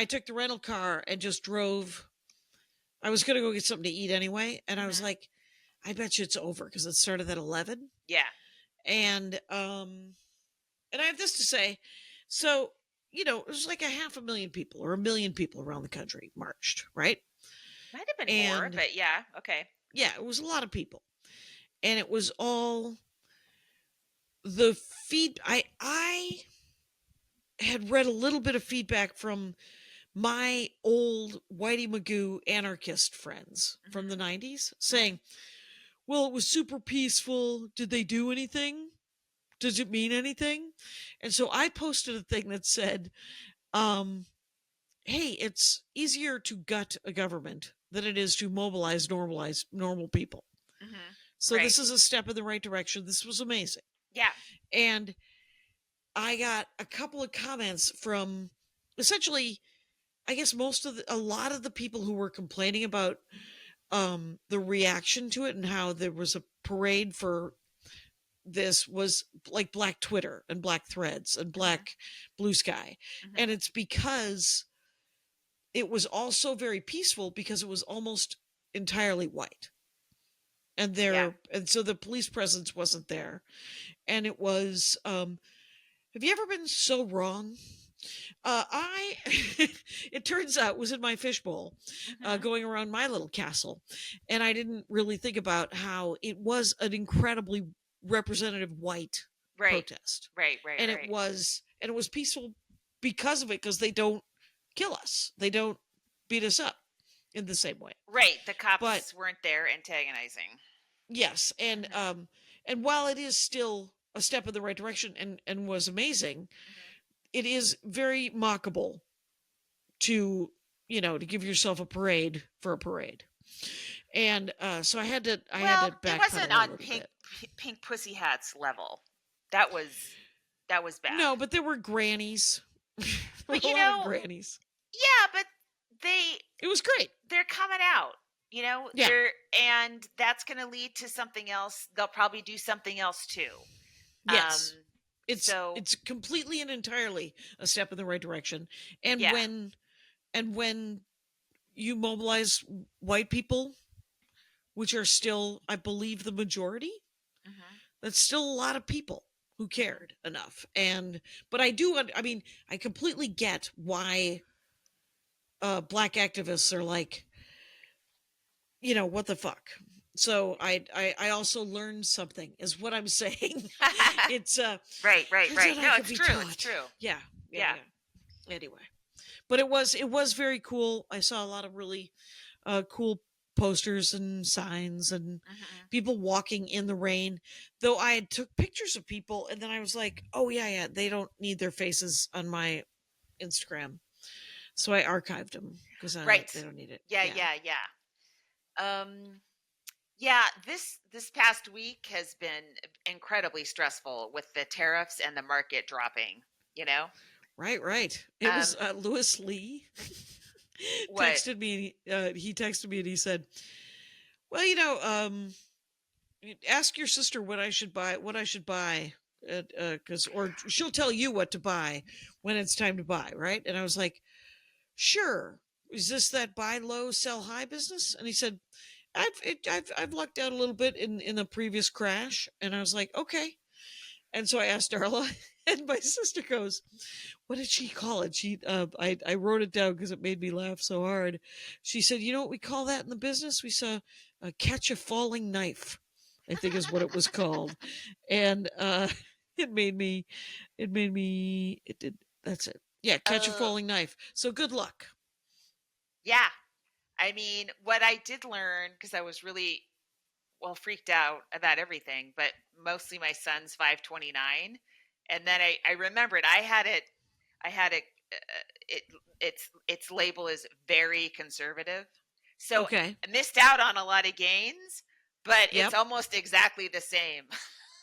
took the rental car and just drove. I was gonna go get something to eat anyway, and I was like, I bet you it's over because it started at 11.
Yeah.
And I have this to say, so it was like 500,000 people or 1 million people around the country marched, right?
Might have been more, but yeah, okay.
Yeah, it was a lot of people, and it was all the feed. I had read a little bit of feedback from my old Whitey Magoo anarchist friends from the 90s saying, well, it was super peaceful. Did they do anything? Does it mean anything? And so I posted a thing that said, hey, it's easier to gut a government than it is to normalize normal people.
Mm-hmm.
So this is a step in the right direction. This was amazing.
Yeah.
And I got a couple of comments from essentially, I guess a lot of the people who were complaining about the reaction to it and how there was a parade for this was like Black Twitter and Black Threads and Black Blue Sky. And it's because it was also very peaceful because it was almost entirely white. And and so the police presence wasn't there. And it was have you ever been so wrong? It turns out was in my fishbowl, going around my little castle. And I didn't really think about how it was an incredibly representative white protest.
Right.
And it was peaceful because of it, because they don't kill us. They don't beat us up in the same way.
Right. The cops weren't there antagonizing.
Yes. And while it is still a step in the right direction and was amazing, it is very mockable to give yourself a parade for a parade. And so I had to backpedal
it wasn't on pink pussy hats level. That was bad.
No, but there were grannies.
But
grannies.
Yeah, but
it was great.
They're coming out,
Yeah.
And that's going to lead to something else. They'll probably do something else too.
Yes. It's completely and entirely a step in the right direction. And when you mobilize white people, which are still, I believe, the majority, that's still a lot of people who cared enough. But I completely get why Black activists are like, what the fuck? So I also learned something, is what I'm saying. It's
right. No, it's true. It's true.
Yeah. Anyway, but it was very cool. I saw a lot of really cool posters and signs and people walking in the rain. Though I took pictures of people, and then I was like, oh yeah, they don't need their faces on my Instagram, so I archived them because they don't need it.
Yeah. Yeah, this past week has been incredibly stressful with the tariffs and the market dropping,
Right. It was Lewis Lee texted me. He texted me and he said, well, ask your sister what I should buy, or she'll tell you what to buy when it's time to buy, right? And I was like, sure. Is this that buy low, sell high business? And he said, I've lucked out a little bit in the previous crash. And I was like, okay. And so I asked Darla, and my sister goes, what did she call it? I wrote it down because it made me laugh so hard. She said, you know what we call that in the business? We saw catch a falling knife, I think is what it was called. And it did. That's it. Yeah. Catch a falling knife. So good luck.
Yeah. I mean, what I did learn, because I was really, freaked out about everything, but mostly my son's 529. And then I remembered its label is very conservative. So I missed out on a lot of gains, but it's almost exactly the same.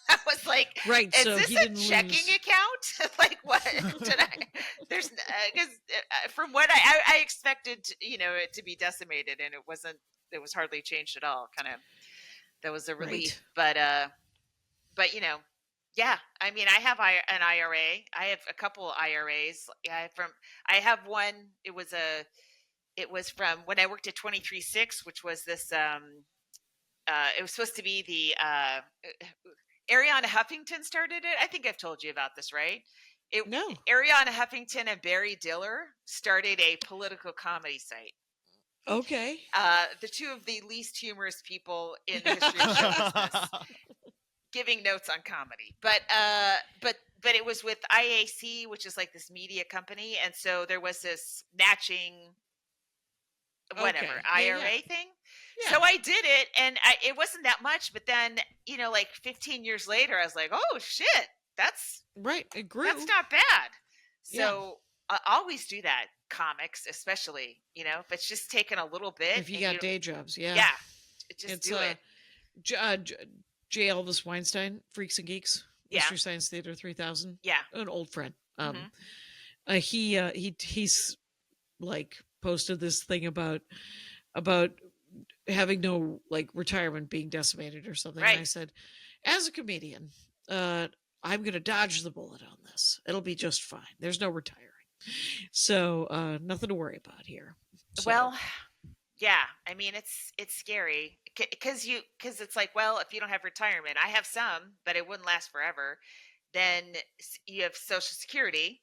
I was like,
right,
is
so
this a checking account? Like, what did there's, because from what I expected, it to be decimated, and it wasn't, it was hardly changed at all. Kind of, that was a relief. Right. Yeah, I mean, I have an IRA. I have a couple IRAs. I have one. It was from when I worked at 23/6, which was this, it was supposed to be the, Ariana Huffington started it. I think I've told you about this, right?
No.
Ariana Huffington and Barry Diller started a political comedy site.
Okay.
The two of the least humorous people in the history of show business, giving notes on comedy. But it was with IAC, which is like this media company, and so there was this matching IRA thing. So I did it, and it wasn't that much. But then, like 15 years later, I was like, oh shit, that's
right. It grew.
That's not bad. So I always do that. Comics, especially, if it's just taking a little bit.
If you got day jobs,
just
it's,
do it.
J. Elvis Weinstein, Freaks and Geeks, Mystery Science Theater 3000.
Yeah,
an old friend. He's like posted this thing about having no like retirement being decimated or something.
Right.
And I said, as a comedian, I'm going to dodge the bullet on this. It'll be just fine. There's no retiring. So nothing to worry about here. So,
well, yeah. I mean, it's scary because it's like, well, if you don't have retirement, I have some, but it wouldn't last forever. Then you have Social Security.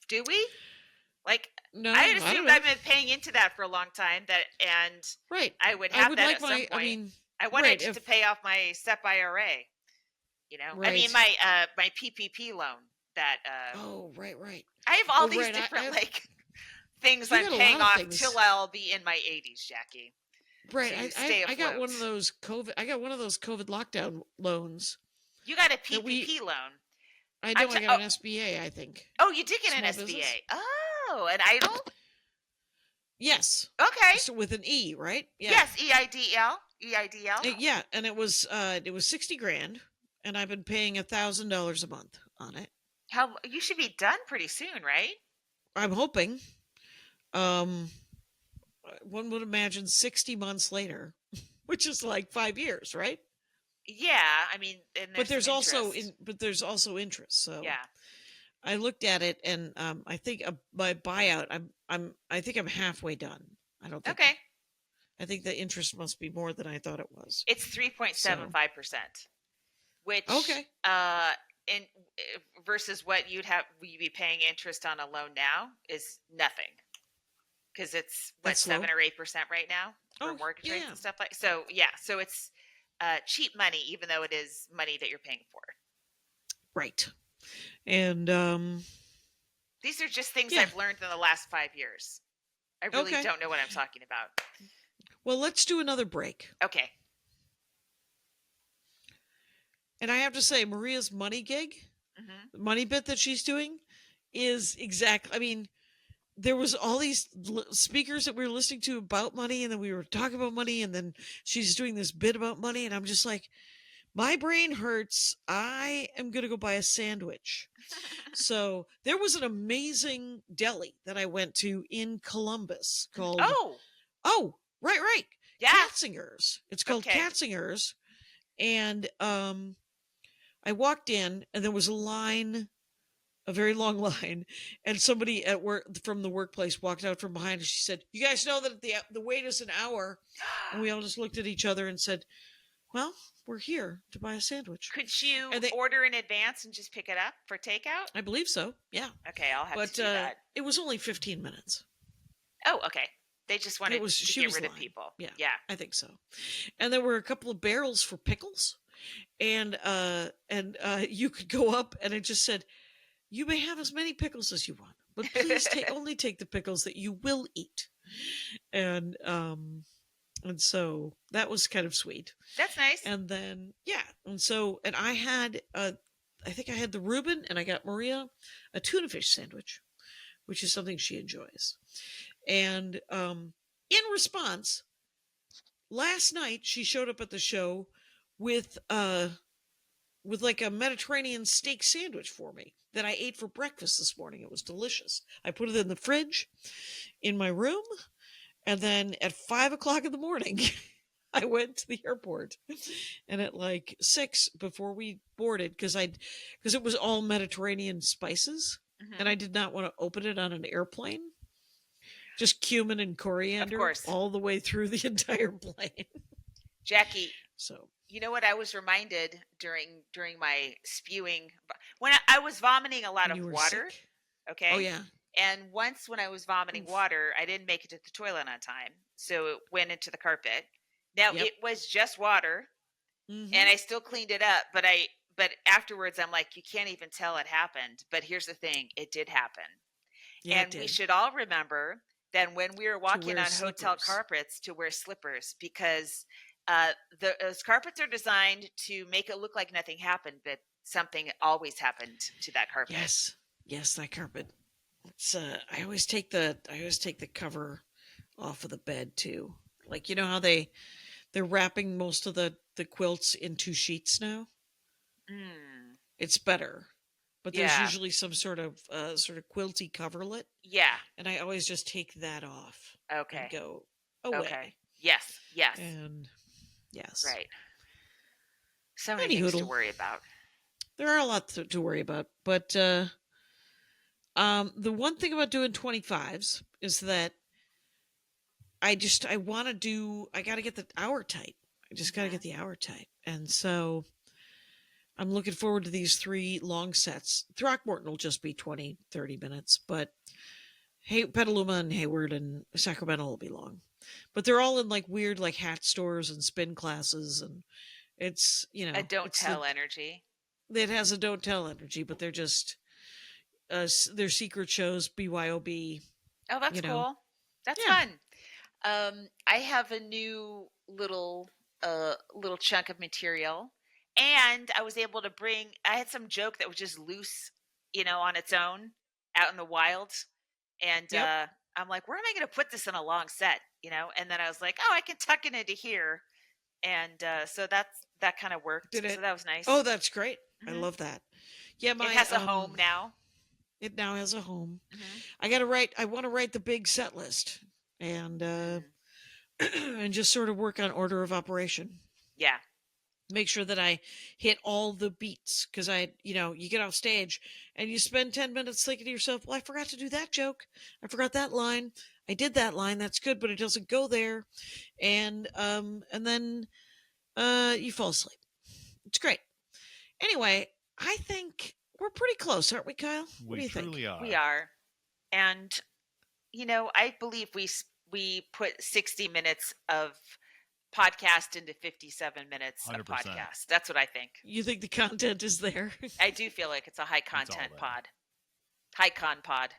Do we? Like,
no,
I assumed I've been paying into that for a long time.
Right.
I would have that
like
at some point.
I mean,
I wanted to pay off my SEP IRA.
Right.
I mean my PPP loan that.
Oh, right.
I have all these different things I'm paying off till I'll be in my 80s, Jackie.
Right. So I got one of those COVID. I got one of those COVID lockdown loans.
You got a PPP loan.
I know. I got an SBA. I think.
Oh, you did get an SBA. Business. Oh, an EIDL.
Yes.
Okay.
So with an E, right? Yeah.
Yes, EIDL.
Yeah, and it was $60,000, and I've been paying $1,000 a month on it.
How you should be done pretty soon, right?
I'm hoping. One would imagine 60 months later, which is like 5 years, right?
Yeah, I mean,
but there's also interest. So
yeah,
I looked at it, and I think my buyout, I think I'm halfway done. I don't think.
Okay.
I think the interest must be more than I thought it was.
It's 3.75%, which in versus what you'd be paying interest on a loan now is nothing, because it's 7 or 8% right now for mortgage rates and stuff like. So so it's cheap money, even though it is money that you're paying for.
Right. And
these are just things I've learned in the last 5 years. I really don't know what I'm talking about.
Well, let's do another break.
Okay.
And I have to say, Maria's money gig, the money bit that she's doing, is exactly. I mean, there was all these speakers that we were listening to about money, and then we were talking about money, and then she's doing this bit about money, and I'm just like, my brain hurts. I am going to go buy a sandwich. So there was an amazing deli that I went to in Columbus called... Oh, right.
Yeah.
Katzinger's. It's called Katzinger's. And I walked in, and there was a very long line, and somebody at work from the workplace walked out from behind, and she said, "You guys know that the wait is an hour?" And we all just looked at each other and said, "Well, we're here to buy a sandwich."
Could you order in advance and just pick it up for takeout?
I believe so. Yeah.
Okay, I'll have to do that.
It was only 15 minutes.
Oh, okay. They just wanted to get rid of people.
Yeah, I think so. And there were a couple of barrels for pickles, and you could go up, and it just said, "You may have as many pickles as you want, but please only take the pickles that you will eat." And so that was kind of sweet.
That's nice.
And then and I think I had the Reuben, and I got Maria a tuna fish sandwich, which is something she enjoys. And in response, last night she showed up at the show with like a Mediterranean steak sandwich for me that I ate for breakfast this morning. It was delicious. I put it in the fridge in my room, and then at 5:00 in the morning, I went to the airport, and at like 6 before we boarded, because it was all Mediterranean spices, and I did not want to open it on an airplane. Just cumin and coriander,
of course,
all the way through the entire plane.
Jackie,
so
you know what I was reminded during my spewing, when I was vomiting a lot of water.
Sick?
Okay.
Oh yeah.
And once when I was vomiting water, I didn't make it to the toilet on time, so it went into the carpet. Now it was just water, and I still cleaned it up, but afterwards I'm like, you can't even tell it happened. But here's the thing, it did happen. Yeah, and we should all remember than when we were walking
wear
on hotel
slippers.
carpets to wear slippers, because those carpets are designed to make it look like nothing happened, but something always happened to that carpet.
Yes, that carpet. It's I always take the cover off of the bed too. Like, you know how they're wrapping most of the quilts into sheets now?
Mm,
It's better. But there's
yeah.
usually some sort of quilty coverlet,
Yeah.
and I always just take that off
Okay.
and go away.
Okay. Yes. Yes.
And yes.
Right. So many
Any
things to
hoodle.
worry about.
There are a lot to worry about, but the one thing about doing 25s is that I want to do. I got to get the hour tight. I just got to get the hour tight, and so I'm looking forward to these 3 long sets. Throckmorton will just be 20, 30 minutes, but Petaluma and Hayward and Sacramento will be long. But they're all in like weird like hat stores and spin classes, and it's, you know,
A don't tell energy.
It has a don't tell energy, but they're just they're secret shows, BYOB.
Oh, that's cool. That's fun. I have a new little chunk of material, and I was able to bring. I had some joke that was just loose, on its own, out in the wild, and I'm like, where am I going to put this in a long set, And then I was like, oh, I can tuck it into here, and so that kind of worked.
Did it?
So that was nice.
Oh, that's great.
Mm-hmm.
I love that. Yeah,
it has a home now.
It now has a home.
Mm-hmm.
I want to write the big set list and and just sort of work on order of operation.
Yeah.
Make sure that I hit all the beats, because you get off stage and you spend 10 minutes thinking to yourself, well, I forgot to do that joke. I forgot that line. I did that line. That's good, but it doesn't go there. And then you fall asleep. It's great. Anyway, I think we're pretty close, aren't we, Kyle? What do you think?
Are.
We are. And, I believe we put 60 minutes of podcast into 57 minutes
100%.
of podcast. That's what I think.
You think the content is there?
I do feel like it's a high content pod. High con pod.